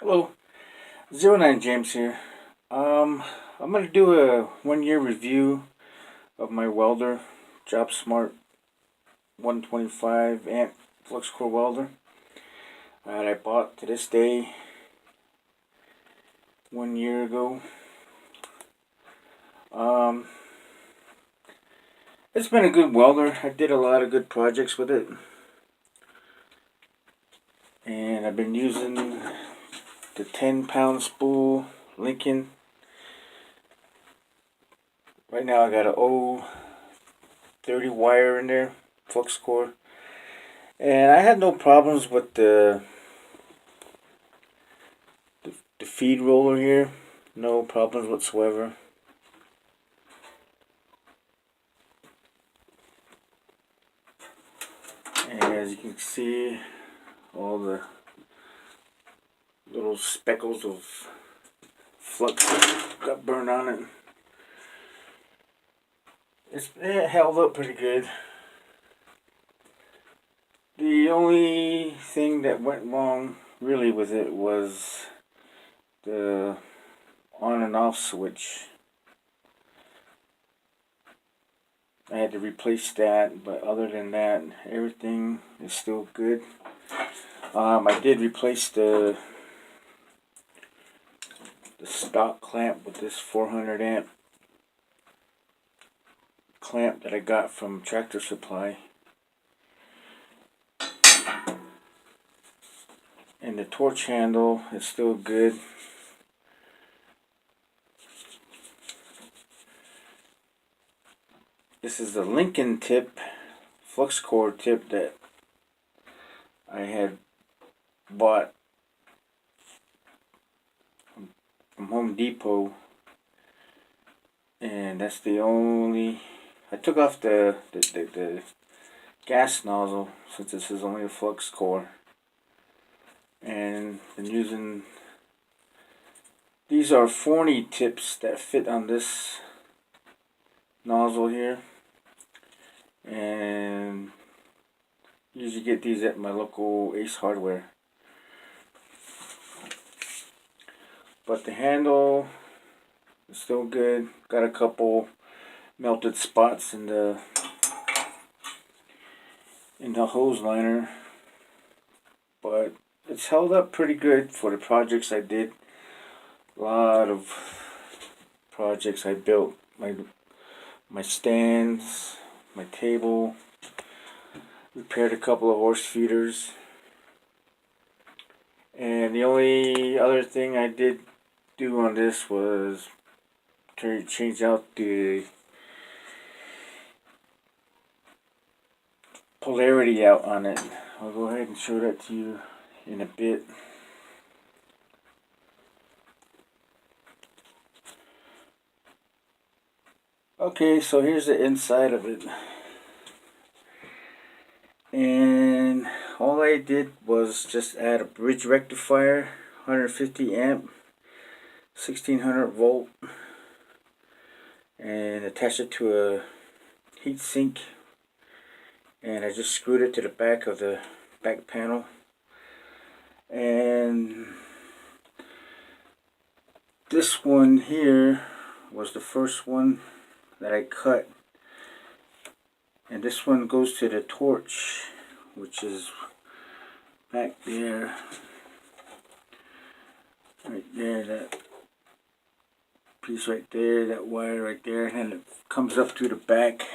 Hello, 09 James here. I'm gonna do a 1 year review of my welder, Jobsmart 125 amp flux core welder that I bought to this day 1 year ago. Um, it's been a good welder. I did a lot of good projects with it, and I've been using the 10-pound spool Lincoln. Right now I got an 030 wire in there, flux core. And I had no problems with the feed roller here. No problems whatsoever. And as you can see, all the little speckles of flux got burned on it. It held up pretty good. The only thing that went wrong really with it was the on and off switch. I had to replace that, but other than that, everything is still good. I did replace the stock clamp with this 400 amp clamp that I got from Tractor Supply. And the torch handle is still good. This is the Lincoln tip, flux core tip that I had bought from Home Depot. And that's the only... I took off the gas nozzle since this is only a flux core. And been using... These are 40 tips that fit on this nozzle here. And usually get these at my local Ace Hardware. But the handle is still good. Got a couple melted spots in the hose liner, but it's held up pretty good for the projects I did. A lot of projects I built. My stands, my table, repaired a couple of horse feeders. And the only other thing I did do on this was change out the polarity out on it. I'll go ahead and show that to you in a bit. Okay, so here's the inside of it. And all I did was just add a bridge rectifier, 150 amp, 1600 volt, and attach it to a heat sink. And I just screwed it to the back of the back panel. And this one here was the first one that I cut. And this one goes to the torch, which is back there. Right there, that piece right there, that wire right there. And it comes up to the back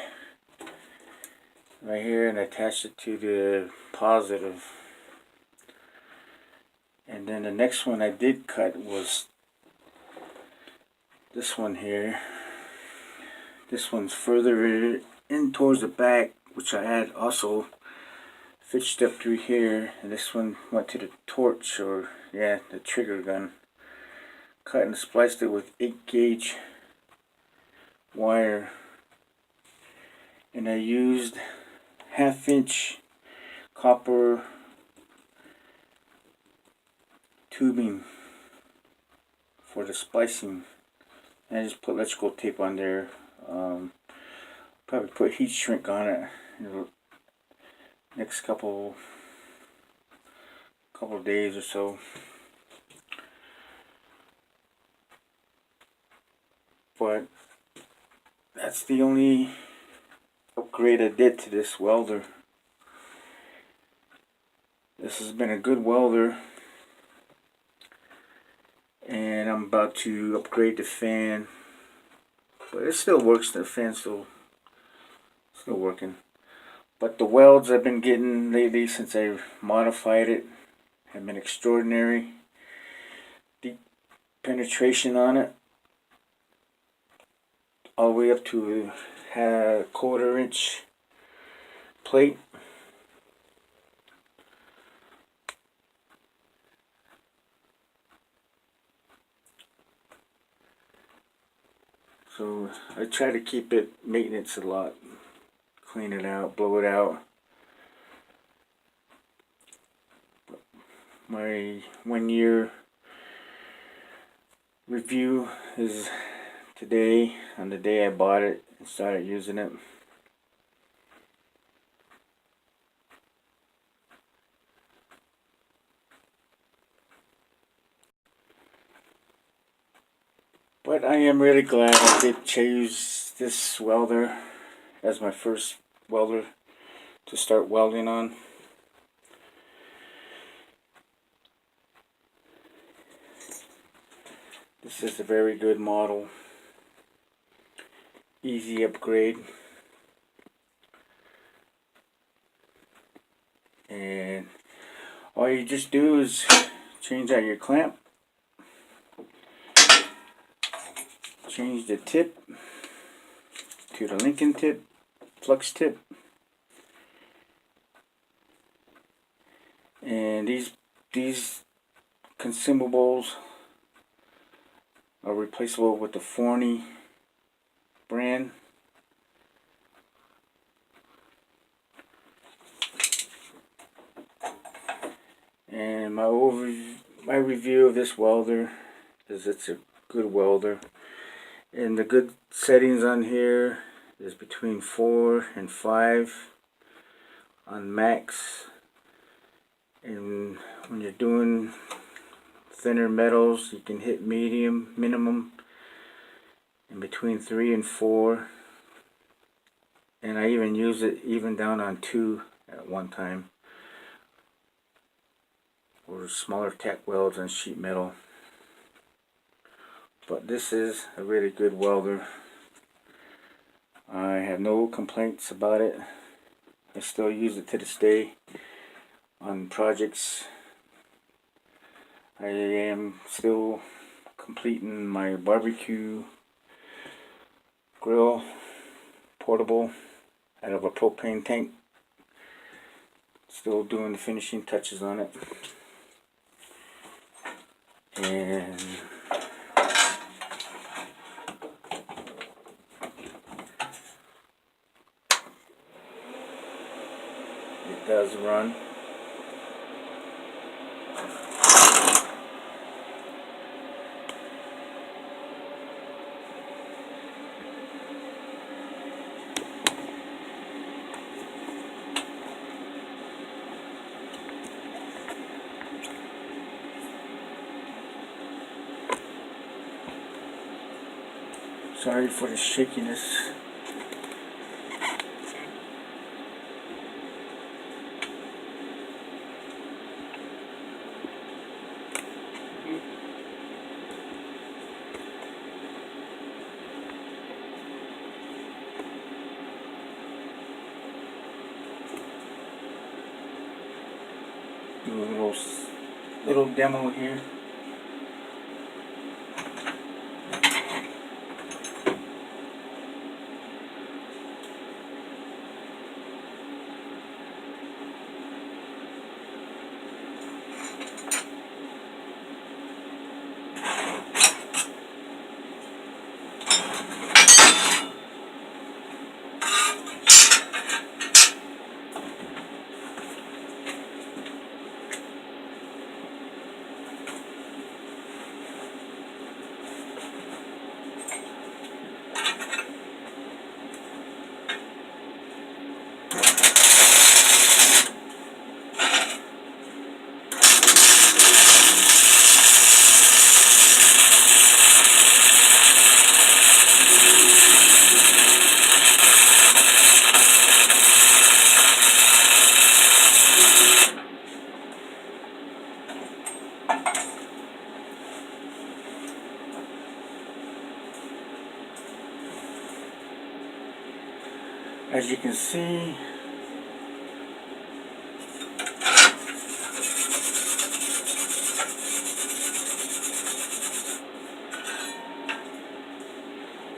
right here and attach it to the positive. And then the next one I did cut was this one here. This one's further in towards the back, which I had also fitched up through here. And this one went to the torch, or yeah, the trigger gun. Cut and spliced it with 8-gauge wire. And I used 1/2-inch copper tubing for the splicing. And I just put electrical tape on there. Probably put heat shrink on it in the next couple days or so. But that's the only upgrade I did to this welder. This has been a good welder, and I'm about to upgrade the fan, but it still works. The fan's still working. But the welds I've been getting lately since I modified it have been extraordinary. Deep penetration on it, all the way up to a 1/4 inch plate. So I try to keep it maintenance a lot. Clean it out, blow it out. My 1-year review is today, on the day I bought it and started using it. But I am really glad I did choose this welder as my first welder to start welding on. This is a very good model. Easy upgrade. And all you just do is change out your clamp. Change the tip to the Lincoln tip, Flux tip. And these consumables are replaceable with the Forney brand. And my review of this welder is it's a good welder. And the good settings on here is between 4 and 5 on max. And when you're doing thinner metals, you can hit medium, minimum, and between 3 and 4. And I even use it even down on 2 at one time, or smaller tack welds on sheet metal. But this is a really good welder. I have no complaints about it. I still use it to this day on projects. I am still completing my barbecue grill, portable, out of a propane tank. Still doing the finishing touches on it. And it does run. Sorry for the shakiness. Do a little demo here. as you can see,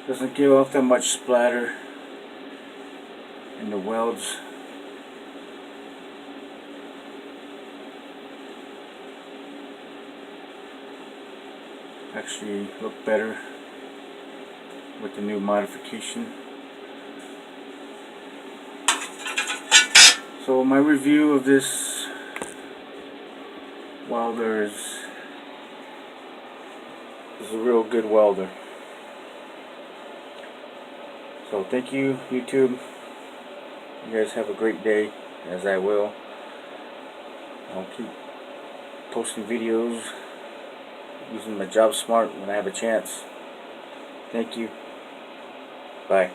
doesn't give off that much splatter in the welds. Actually look better with the new modification. So my review of this welder is a real good welder. So thank you, YouTube. You guys have a great day, as I will. I'll keep posting videos using my Jobsmart when I have a chance. Thank you. Bye.